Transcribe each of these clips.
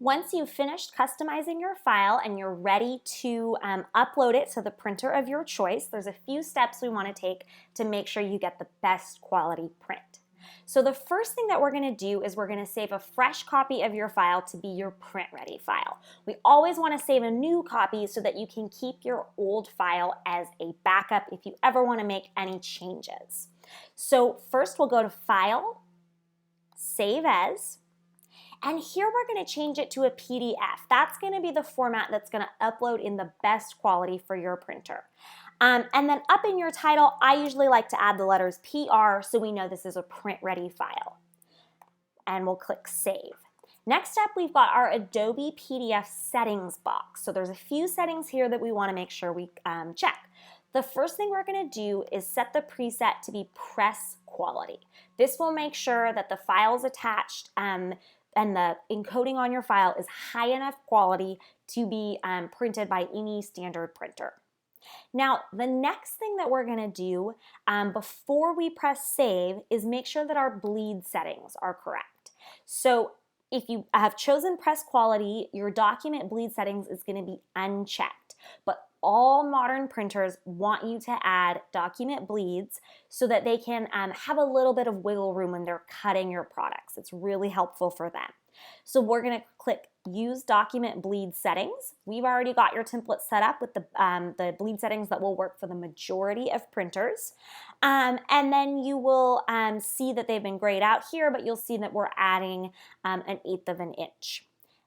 Once you've finished customizing your file and you're ready to upload it to the printer of your choice, there's a few steps we want to take to make sure you get the best quality print. So the first thing that we're going to do is we're going to save a fresh copy of your file to be your print ready file. We always want to save a new copy so that you can keep your old file as a backup if you ever want to make any changes. So first we'll go to File, Save As, and here we're going to change it to a PDF. That's going to be the format that's going to upload in the best quality for your printer. And then up in your title, I usually like to add the letters PR so we know this is a print-ready file. And we'll click Save. Next up, we've got our Adobe PDF settings box. So there's a few settings here that we want to make sure we check. The first thing we're going to do is set the preset to be press quality. This will make sure that the files attached and the encoding on your file is high enough quality to be printed by any standard printer. Now, the next thing that we're going to do before we press save is make sure that our bleed settings are correct. So if you have chosen press quality, your document bleed settings is going to be unchecked. But all modern printers want you to add document bleeds so that they can have a little bit of wiggle room when they're cutting your products. It's really helpful for them. So we're going to click Use Document Bleed Settings. We've already got your template set up with the bleed settings that will work for the majority of printers. And then you will see that they've been grayed out here, but you'll see that we're adding 1/8 of an inch.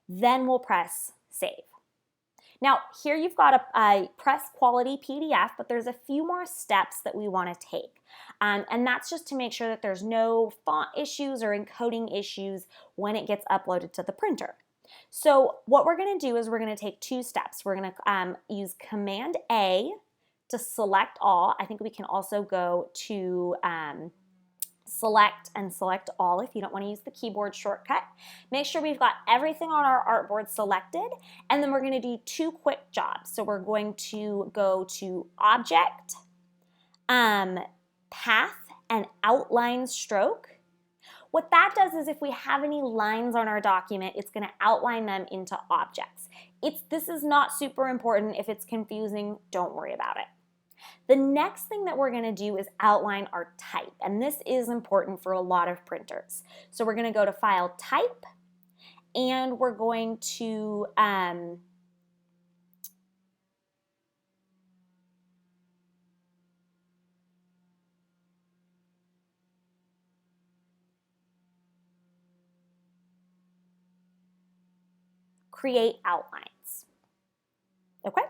Then we'll press Save. Now, here you've got a press quality PDF, but there's a few more steps that we want to take. And that's just to make sure that there's no font issues or encoding issues when it gets uploaded to the printer. So what we're going to do is we're going to take 2 steps. We're going to use Command A to select all. I think we can also go to Select and select all if you don't want to use the keyboard shortcut. Make sure we've got everything on our artboard selected, and then we're going to do 2 quick jobs. So we're going to go to Object, Path, and Outline Stroke. What that does is if we have any lines on our document, it's going to outline them into objects. This is not super important. If it's confusing, don't worry about it. The next thing that we're going to do is outline our type, and this is important for a lot of printers. So we're going to go to File, Type, and we're going to create outlines. Okay?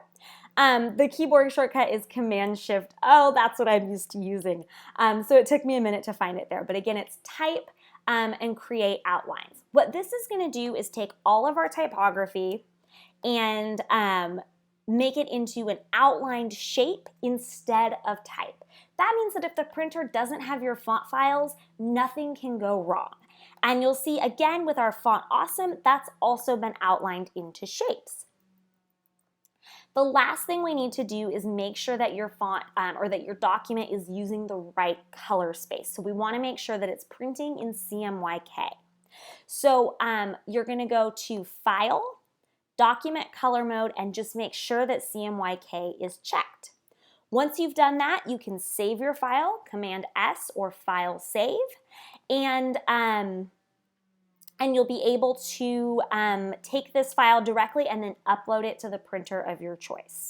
The keyboard shortcut is Command-Shift. Oh, that's what I'm used to using. So it took me a minute to find it there. But again, it's Type and Create Outlines. What this is going to do is take all of our typography and make it into an outlined shape instead of type. That means that if the printer doesn't have your font files, nothing can go wrong. And you'll see again with our Font Awesome, that's also been outlined into shapes. The last thing we need to do is make sure that your font or that your document is using the right color space. So we want to make sure that it's printing in CMYK. So you're going to go to File, Document Color Mode, and just make sure that CMYK is checked. Once you've done that, you can save your file, Command S or File Save, and you'll be able to take this file directly and then upload it to the printer of your choice.